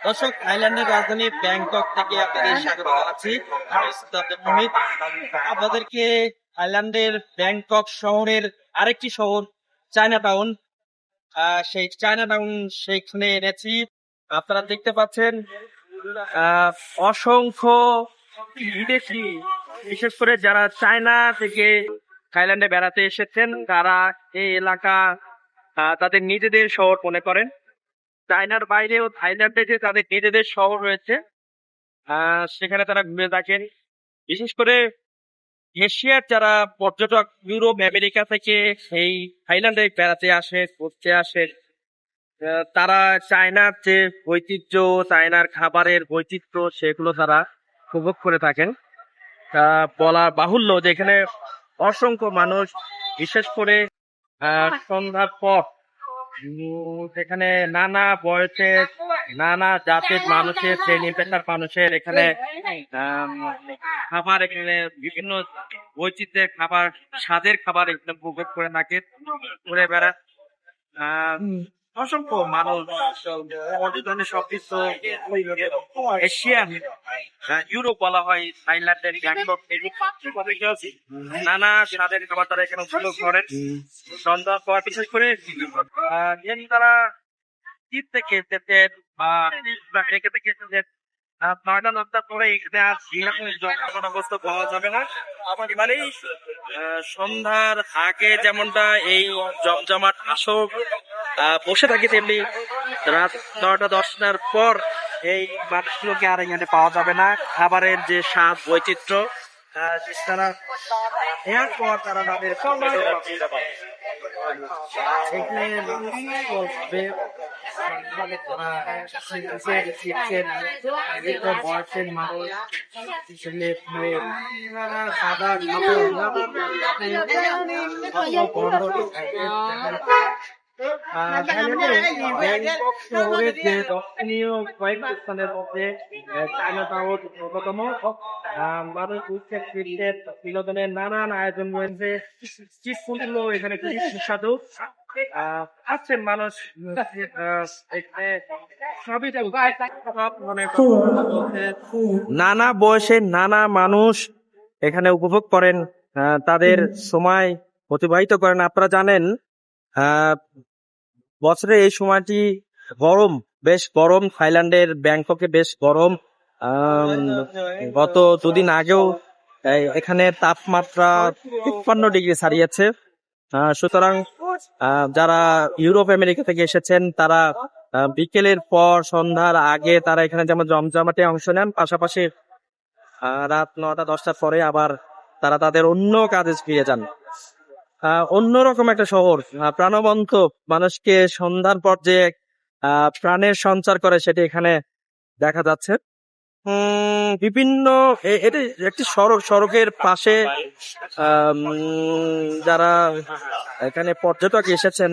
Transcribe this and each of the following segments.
দর্শক, থাইল্যান্ডের রাজধানী ব্যাংকক থেকে আপনাদের স্বাগত জানাচ্ছি। আমি আব্দুল হামিদ। আপনাদেরকে থাইল্যান্ডের ব্যাংকক শহরের আরেকটি শহর চায়না টাউন, সেই চায়না টাউন সেখানে এনেছি। আপনারা দেখতে পাচ্ছেন আহ, অসংখ্য বিদেশি, বিশেষ করে যারা চায়না থেকে থাইল্যান্ডে বেড়াতে এসেছেন, তারা এই এলাকা তাদের নিজেদের শহর মনে করেন। চায়নার বাইরেও থাইল্যান্ডে যে তাদের নিজেদের শহর রয়েছে, সেখানে তারা ঘুরে থাকেন। বিশেষ করে এশিয়ার যারা পর্যটক ইউরোপ আমেরিকা থেকে এই থাইল্যান্ডে বেড়াতে আসে, ঘুরতে আসে, তারা চায়নার যে ঐতিহ্য, চায়নার খাবারের বৈচিত্র্য, সেগুলো তারা উপভোগ করে থাকেন। বলা বাহুল্য যে এখানে অসংখ্য মানুষ, বিশেষ করে সন্ধ্যার পর এখানে নানা বয়সের, নানা জাতের মানুষের, শ্রেণী পেশার মানুষের এখানে খাবার, এখানে বিভিন্ন বৈচিত্র্যের খাবার, স্বাদের খাবার এখানে উপভোগ করে থাকে, ঘুরে বেড়ায়। অসংখ্য মানুষ, পর্যটনের সমৃদ্ধ এশিয়ান, ইউরোপ বলা হয় থাইল্যান্ডের ব্যাংকক, নানা স্বাদের খাবার তারা এখানে উপভোগ করেন সন্ধ্যার পর। বিশেষ করে যেহেতু তারা শীত থেকে এসেছেন বা রেখে থেকে এসেছেন, নয়টা দশটার পরে এখানে আর কোনো বস্তু পাওয়া যাবে না। এবারেই সন্ধ্যার আগে যেমনটা এই জমজমাট আসর বসে থাকে, তেমনি রাত 9টা-10টার পর এই মানুষগুলোকে আর এখানে পাওয়া যাবে না। খাবারের যে স্বাদ, বৈচিত্র্য, তারা এরপর তারা তাদের বয়সের মানুষ, ছেলে মেয়ে, সাদা ব্যাংকক শহরের যে দর্শনীয় কয়েকটি স্থানের মধ্যে চায়না টাউন অন্যতম। মানুষ ঘুরতে ফিরতে বিনোদনের নানান আয়োজন রয়েছে, স্ট্রিট ফুডগুলো এখানে খুবই সুস্বাদু। আসছেন মানুষ এখানে সবই সব ধরনের নানা বয়সের নানা মানুষ এখানে উপভোগ করেন, তাদের সময় অতিবাহিত করেন। আপনারা জানেন বছরে এই সময়টি গরম, বেশ গরম, থাইল্যান্ডের ব্যাংককে বেশ গরম। গত দুদিন আগেও এখানে তাপমাত্রা 53 ডিগ্রি ছাড়িয়েছে। সুতরাং যারা ইউরোপ আমেরিকা থেকে এসেছেন, তারা বিকেলের পর সন্ধ্যার আগে তারা এখানে যেমন জমজমাটে অংশ নেন, পাশাপাশি রাত 9টা-10টার পরে আবার তারা তাদের অন্য কাজে ফিরে যান। অন্যরকম একটা শহর, প্রাণবন্ত, মানুষকে সন্ধ্যার পর যে প্রাণের সঞ্চার করে সেটি এখানে দেখা যাচ্ছে। বিভিন্ন এটি একটি সড়কের পাশে যারা এখানে পর্যটক এসেছেন,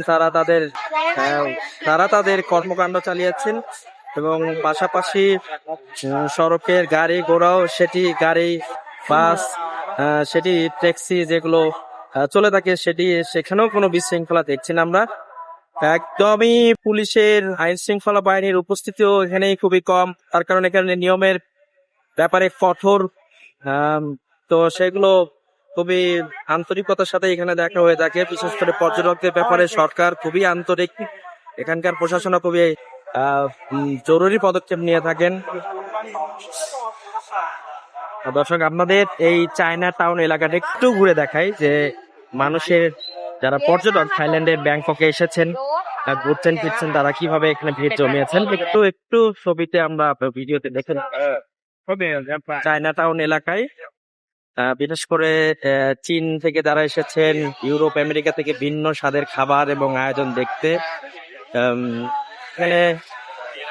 তারা তাদের কর্মকাণ্ড চালিয়েছেন এবং পাশাপাশি সড়কের গাড়ি ঘোড়াও, সেটি গাড়ি, বাস, সেটি ট্যাক্সি যেগুলো চলে থাকে, সেখানেও কোনো বিশৃঙ্খলা দেখছি না আমরা। একদমই পুলিশের, আইন শৃঙ্খলা বাহিনীর উপস্থিতিও এখানে খুবই কম, তার কারণে এখানে নিয়মের ব্যাপারে কঠোর। তো সেগুলো খুবই আন্তরিকতার সাথে এখানে দেখা হয়ে থাকে। বিশেষ করে পর্যটকদের ব্যাপারে সরকার খুবই আন্তরিক, এখানকার প্রশাসন খুবই জরুরি পদক্ষেপ নিয়ে থাকেন। দর্শক, আপনাদের এই চায়না টাউন এলাকাটা একটু ঘুরে দেখাই, যে মানুষের, যারা পর্যটক থাইল্যান্ডের ব্যাংককে এসেছেন, ঘুরছেন ফিরছেন, তারা কিভাবে এখানে ভিড় জমিয়েছেন একটু ছবিতে আমরা ভিডিওতে দেখেন। চায়না টাউন এলাকায় বিশেষ করে চীন থেকে যারা এসেছেন, ইউরোপ আমেরিকা থেকে ভিন্ন স্বাদের খাবার এবং আয়োজন দেখতে, এখানে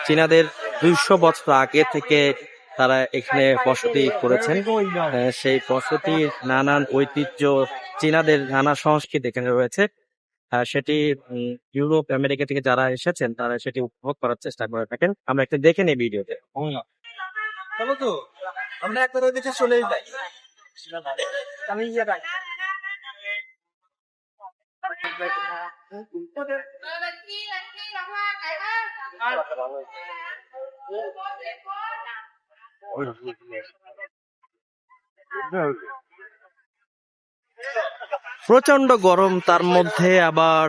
চীনাদের 200 বছর আগে থেকে তারা এখানে বসতি করেছেন। সেই বসতির নানান ঐতিহ্য, চীনাদের নানা সংস্কৃতি এখানে রয়েছে, সেটি ইউরোপ আমেরিকা থেকে যারা এসেছেন তারা সেটি উপভোগ করার চেষ্টা করে থাকেন। আমরা একটা দেখে নিই ভিডিওতে। আমরা একবার ওই দিকে চলে যাই। আমি প্রচন্ড গরম, তার মধ্যে আবার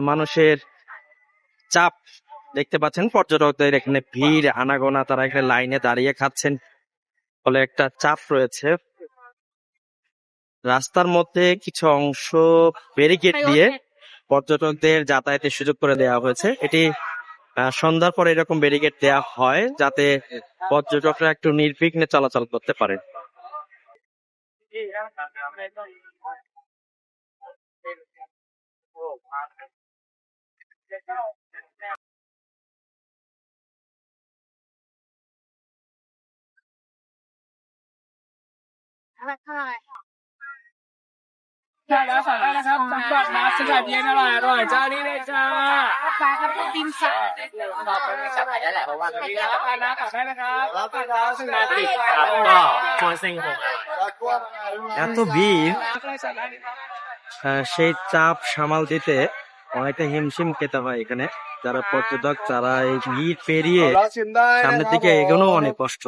মানুষের চাপ দেখতে পাচ্ছেন। পর্যটকদের এখানে ভিড় আনাগোনা, তারা এখানে লাইনে দাঁড়িয়ে খাচ্ছেন, ফলে একটা চাপ রয়েছে। রাস্তার মধ্যে কিছু অংশ ব্যারিকেড দিয়ে পর্যটকদের যাতায়াতের সুযোগ করে দেওয়া হয়েছে। এটি সন্ধ্যার পরে এরকম ব্যারিকেড দেওয়া হয় যাতে পর্যটকরা একটু নির্বিঘ্নে চলাচল করতে পারে। এত ভিড়, সেই চাপ সামাল দিতে অনেকটা হিমশিম খেতে হয় এখানে। যারা পর্যটক, তারা এই ভিড় পেরিয়ে সামনের দিকে এগোনো অনেক কষ্ট।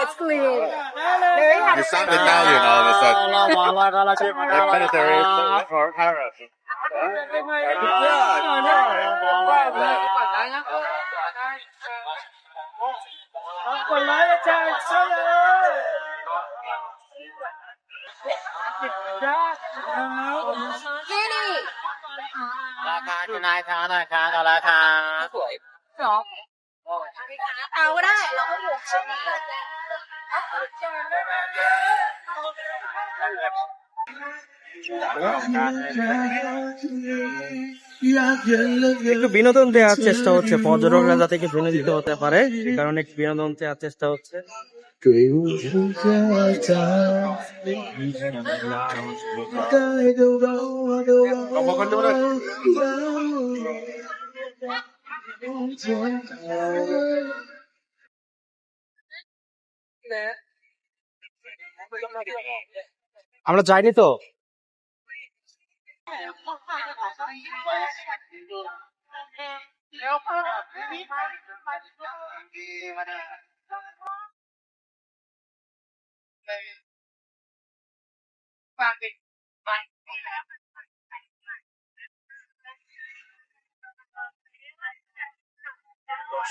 It's clean. You sound Italian all of a sudden. Planetary for Paris. একটু বিনোদন দেওয়ার চেষ্টা হচ্ছে, পর্যটকরা যাতে একটু বিনোদিত হতে পারে, সে কারণে একটু বিনোদন দেওয়ার চেষ্টা হচ্ছে। আমরা যাইনি তো।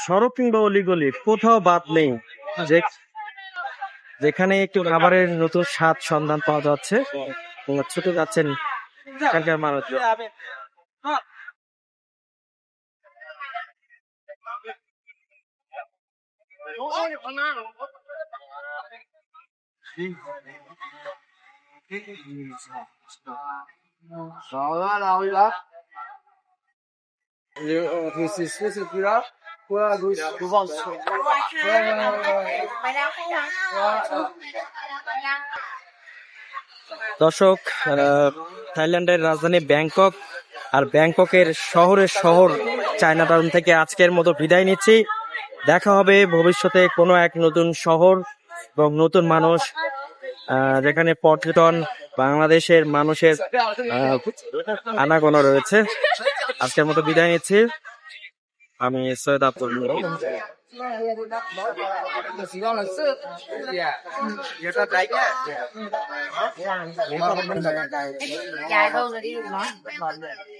সড়ক কিংবা অলিগলি কোথাও বাদ নেই যেখানে একটু খাবারের নতুন স্বাদ সন্ধান পাওয়া যাচ্ছে, ছুটে যাচ্ছেন এখানকার মানুষজন। দর্শক, থাইল্যান্ডের রাজধানী ব্যাংকক আর ব্যাংককের শহর চায়না টাউন থেকে আজকের মতো বিদায় নিচ্ছি। দেখা হবে ভবিষ্যতে কোনো এক নতুন শহর এবং নতুন মানুষ, যেখানে পর্যটন বাংলাদেশের মানুষের আনাগোনা রয়েছে। আজকের মতো বিদায় নিচ্ছি, আমি Syed Abdul Mukim. Dạ, thôi rồi đi, nói.